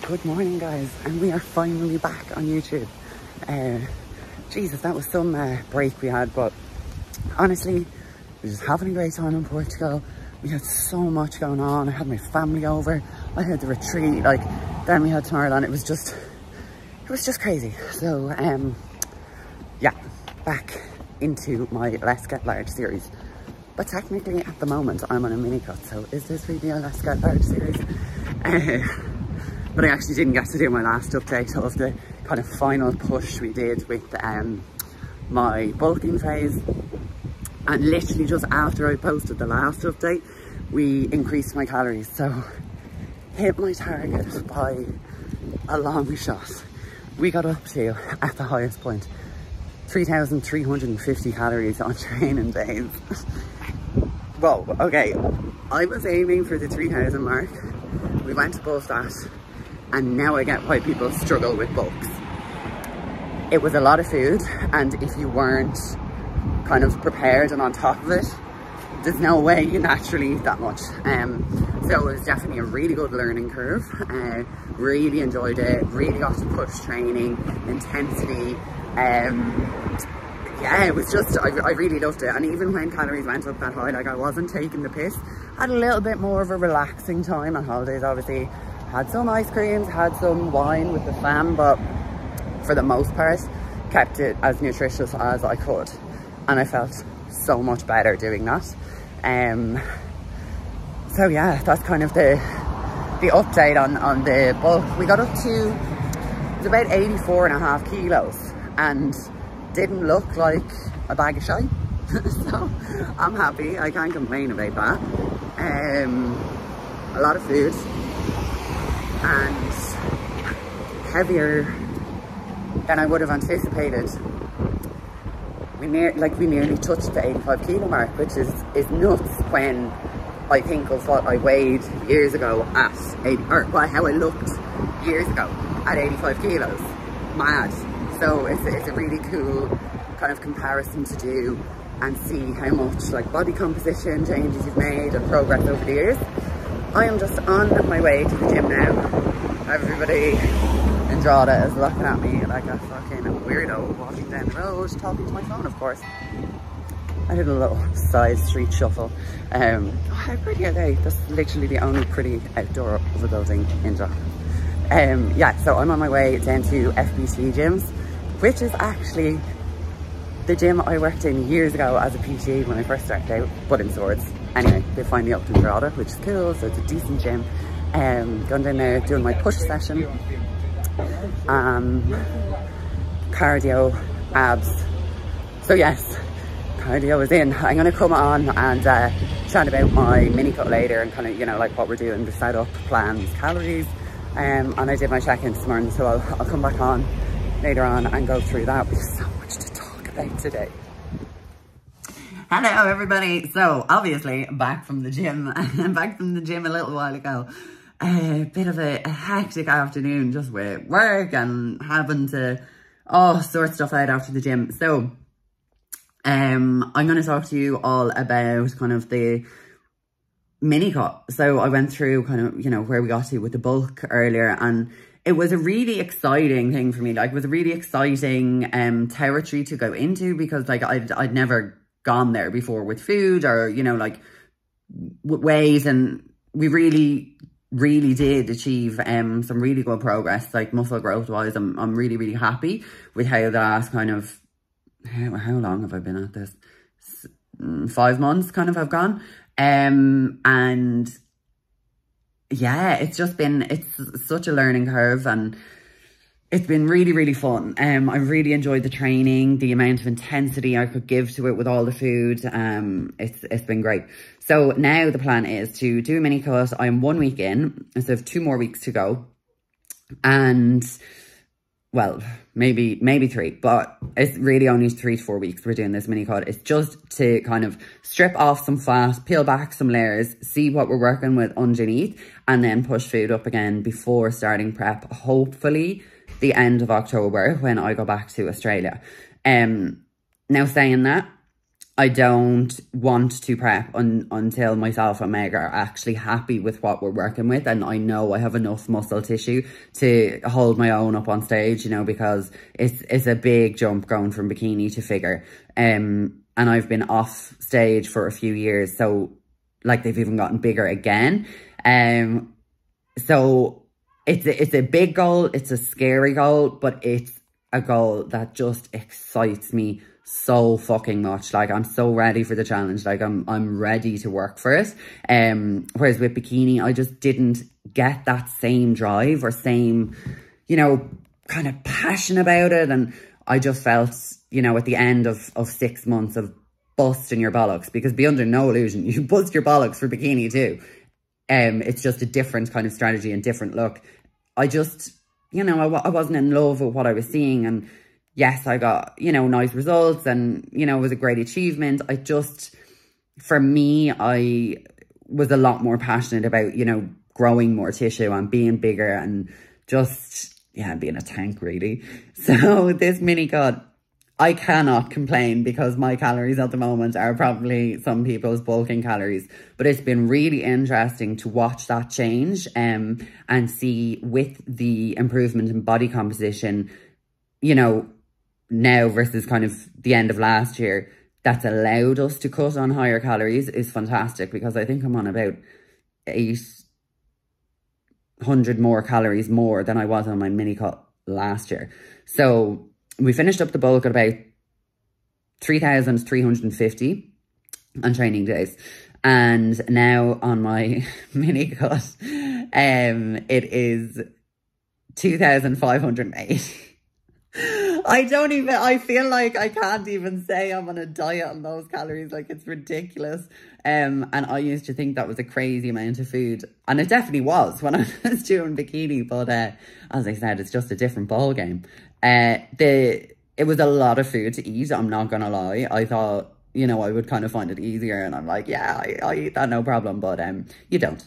Good morning, guys, and we are finally back on YouTube. Jesus, that was some break we had, but honestly, we're just having a great time in Portugal. We had so much going on. I had my family over, I had the retreat, like, then we had Tomorrowland. It was just crazy. So, yeah, back into my Let's Get Large series. But technically, at the moment, I'm on a mini cut, so is this really a Let's Get Large series? But I actually didn't get to do my last update of the kind of final push we did with my bulking phase. And literally just after I posted the last update, we increased my calories. So hit my target by a long shot. We got up to, at the highest point, 3,350 calories on training days. Whoa, okay. I was aiming for the 3,000 mark. We went above that. And now I get why people struggle with bulks. It was a lot of food, and if you weren't kind of prepared and on top of it, there's no way you naturally eat that much. So it was definitely a really good learning curve. Really enjoyed it, really got to push training, intensity. Yeah, it was just, I really loved it. And even when calories went up that high, like, I wasn't taking the piss. Had a little bit more of a relaxing time on holidays, obviously. Had some ice creams, had some wine with the fam, but for the most part, kept it as nutritious as I could. And I felt so much better doing that. So yeah, that's kind of the update on the bulk. We got up to, it was about 84.5 kilos and didn't look like a bag of shite. So I'm happy, I can't complain about that. A lot of food. And heavier than I would have anticipated. We nearly touched the 85 kilo mark, which is nuts when I think of what I weighed years ago at 80, or how I looked years ago at 85 kilos. Mad. So it's a really cool kind of comparison to do and see how much like body composition changes you've made and progress over the years. I am just on my way to the gym now. Everybody in Drogheda is looking at me like a fucking weirdo walking down the road, talking to my phone, of course. I did a little side street shuffle. How pretty are they? That's literally the only pretty outdoor of a building in Drogheda. Yeah, so I'm on my way down to FBT gyms, which is actually the gym I worked in years ago as a PT when I first started out, but in Swords. Anyway, they finally opened in Drogheda, which is cool, so it's a decent gym. Going down there, doing my push session. Cardio, abs. So yes, cardio is in. I'm gonna come on and chat about my mini cut later and kind of, you know, like what we're doing, the setup, plans, calories. And I did my check-in this morning, so I'll come back on later on and go through that. There's so much to talk about today. Hello everybody. So obviously back from the gym, back from the gym a little while ago. A bit of a hectic afternoon just with work and having to sort stuff out after the gym. So I'm going to talk to you all about kind of the mini cut. So I went through kind of, you know, where we got to with the bulk earlier, and it was a really exciting thing for me. Like, it was a really exciting territory to go into, because like I'd never gone there before with food or, you know, like weight, and we really did achieve some really good progress, like muscle growth wise. I'm really happy with how the last kind of, how long have I been at this? 5 months kind of have gone. And yeah, it's such a learning curve, and it's been really fun. I really enjoyed the training, the amount of intensity I could give to it with all the food. It's been great. So now the plan is to do a mini cut. I'm 1 week in, so I have 2 more weeks to go. And well, maybe 3, but it's really only 3 to 4 weeks we're doing this mini cut. It's just to kind of strip off some fat, peel back some layers, see what we're working with underneath, and then push food up again before starting prep, hopefully the end of October when I go back to Australia. Now saying that, I don't want to prep until myself and Meg are actually happy with what we're working with. And I know I have enough muscle tissue to hold my own up on stage, you know, because it's a big jump going from bikini to figure. And I've been off stage for a few years. So like they've even gotten bigger again. So it's a big goal. It's a scary goal, but it's a goal that just excites me so fucking much. Like, I'm so ready for the challenge. Like, I'm ready to work for it. Whereas with bikini, I just didn't get that same drive or same, you know, kind of passion about it. And I just felt, you know, at the end of 6 months of busting your bollocks, because be under no illusion, you bust your bollocks for bikini too. It's just a different kind of strategy and different look. I just, you know, I wasn't in love with what I was seeing. And yes, I got, you know, nice results and, you know, it was a great achievement. I just, for me, I was a lot more passionate about, you know, growing more tissue and being bigger and just, yeah, being a tank really. So this mini cut, I cannot complain because my calories at the moment are probably some people's bulking calories. But it's been really interesting to watch that change and see with the improvement in body composition, you know, now versus kind of the end of last year, that's allowed us to cut on higher calories is fantastic, because I think I'm on about 800 more calories more than I was on my mini cut last year. So we finished up the bulk at about 3,350 on training days. And now on my mini cut, it is 2,508. I feel like I can't even say I'm on a diet on those calories. Like, it's ridiculous. And I used to think that was a crazy amount of food. And it definitely was when I was doing bikini. But as I said, it's just a different ball game. It was a lot of food to eat, I'm not going to lie. I thought, you know, I would kind of find it easier. And I'm like, yeah, I eat that, no problem. But you don't.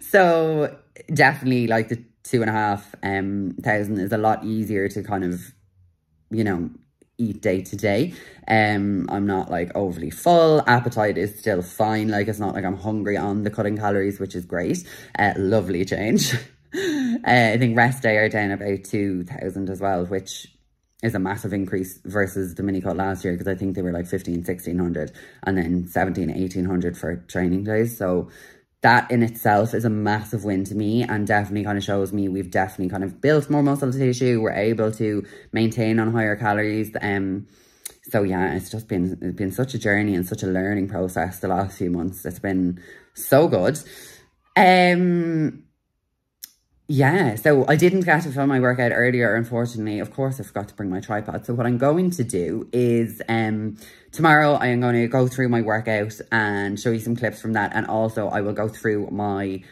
So definitely like the 2,500 is a lot easier to kind of, you know, eat day to day. I'm not like overly full. Appetite is still fine. Like, it's not like I'm hungry on the cutting calories, which is great. Lovely change. I think rest day are down about 2,000 as well, which is a massive increase versus the mini cut last year, because I think they were like 1,500-1,600 and then 1,700-1,800 for training days. So that in itself is a massive win to me, and definitely kind of shows me we've definitely kind of built more muscle tissue. We're able to maintain on higher calories. So yeah, it's been such a journey and such a learning process the last few months. It's been so good. Yeah, so I didn't get to film my workout earlier, unfortunately. Of course, I forgot to bring my tripod. So what I'm going to do is tomorrow I am going to go through my workout and show you some clips from that. And also I will go through my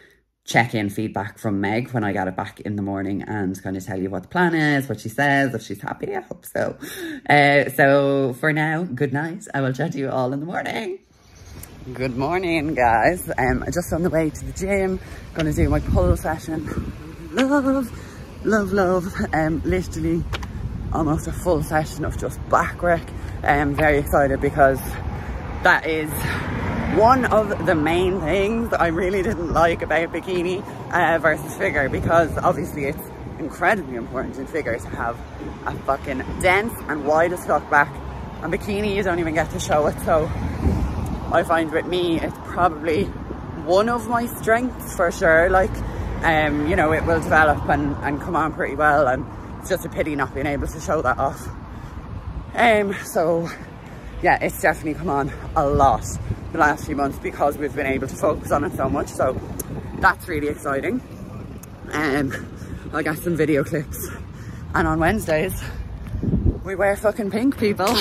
check-in feedback from Meg when I get it back in the morning and kind of tell you what the plan is, what she says, if she's happy. I hope so. So for now, good night. I will chat to you all in the morning. Good morning, guys. Just on the way to the gym. Going to do my pull session. Love. Literally almost a full session of just back work. I'm very excited because that is one of the main things that I really didn't like about bikini versus figure, because obviously it's incredibly important in figure to have a fucking dense and wide as fuck back. And bikini, you don't even get to show it. So I find with me, it's probably one of my strengths for sure. Like, you know, it will develop and come on pretty well, and it's just a pity not being able to show that off. So yeah, it's definitely come on a lot the last few months because we've been able to focus on it so much. So that's really exciting. I got some video clips, and on Wednesdays we wear fucking pink, people.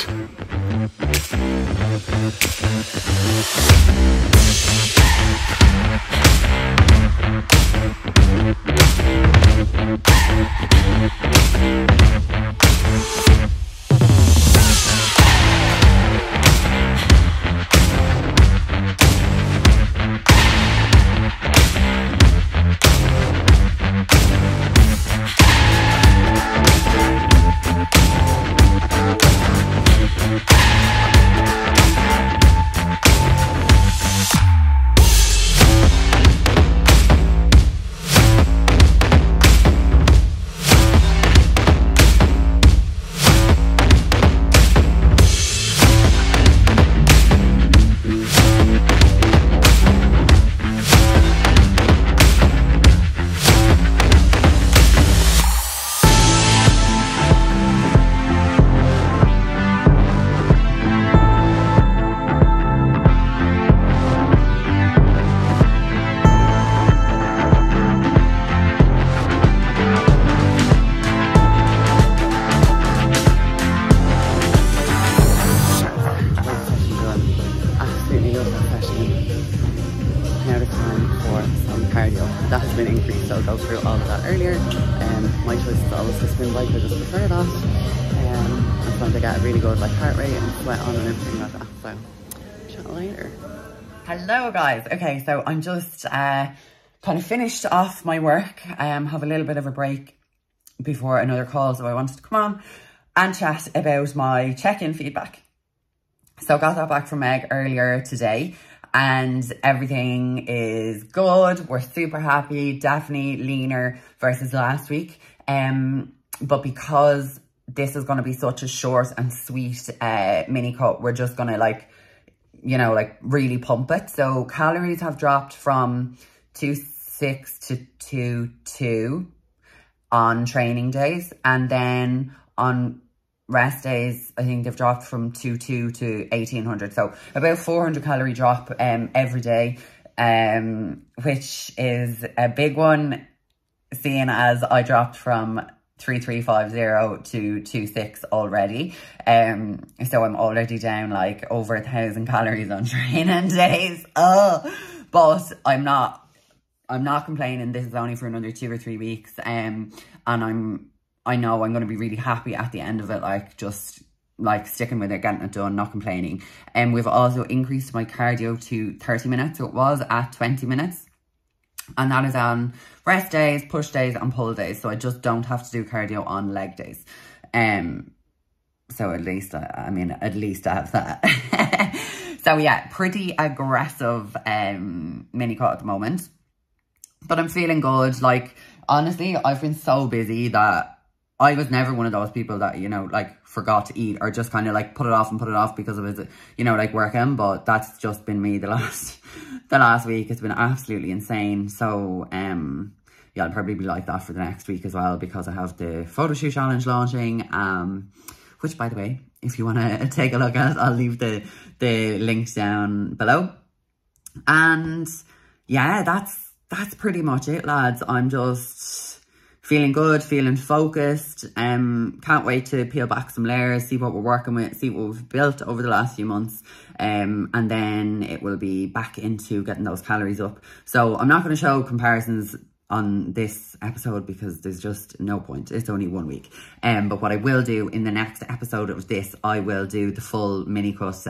cardio. That has been increased, so I'll go through all of that earlier. My choice is always the spin bike, I just prefer that. I'm trying to get a really good like heart rate and sweat on and everything like that, so chat later. Hello guys, okay, so I'm just kind of finished off my work, have a little bit of a break before another call, so I wanted to come on and chat about my check-in feedback. So I got that back from Meg earlier today and everything is good. We're super happy, definitely leaner versus last week. But because this is going to be such a short and sweet mini cut, we're just going to like, you know, like really pump it. So calories have dropped from 2.6 to 2.2 on training days, and then on rest days I think they've dropped from 2.2 to 1,800, so about 400 calorie drop every day, which is a big one, seeing as I dropped from 3,350 to 2.6 already. So I'm already down like over 1,000 calories on training days. But I'm not complaining. This is only for another 2 or 3 weeks. And I know I'm going to be really happy at the end of it, like just like sticking with it, getting it done, not complaining. And we've also increased my cardio to 30 minutes. So it was at 20 minutes. And that is on rest days, push days and pull days. So I just don't have to do cardio on leg days. So at least, at least I have that. So yeah, pretty aggressive mini cut at the moment. But I'm feeling good. Like, honestly, I've been so busy that I was never one of those people that, you know, like forgot to eat or just kind of like put it off because of it, you know, like working. But that's just been me the last week. It's been absolutely insane. So, yeah, I'll probably be like that for the next week as well, because I have the photo shoot challenge launching, which, by the way, if you want to take a look at it, I'll leave the links down below. And yeah, that's pretty much it, lads. I'm just feeling good, feeling focused. Can't wait to peel back some layers, see what we're working with, see what we've built over the last few months. And then it will be back into getting those calories up. So I'm not going to show comparisons on this episode because there's just no point. It's only 1 week. But what I will do in the next episode of this, I will do the full mini cut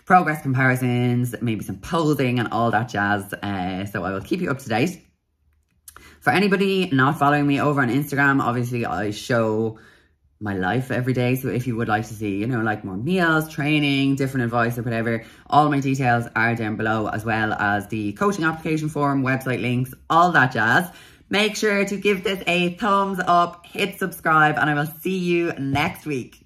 progress comparisons, maybe some posing and all that jazz. So I will keep you up to date. For anybody not following me over on Instagram, obviously I show my life every day. So if you would like to see, you know, like more meals, training, different advice or whatever, all my details are down below, as well as the coaching application form, website links, all that jazz. Make sure to give this a thumbs up, hit subscribe, and I will see you next week.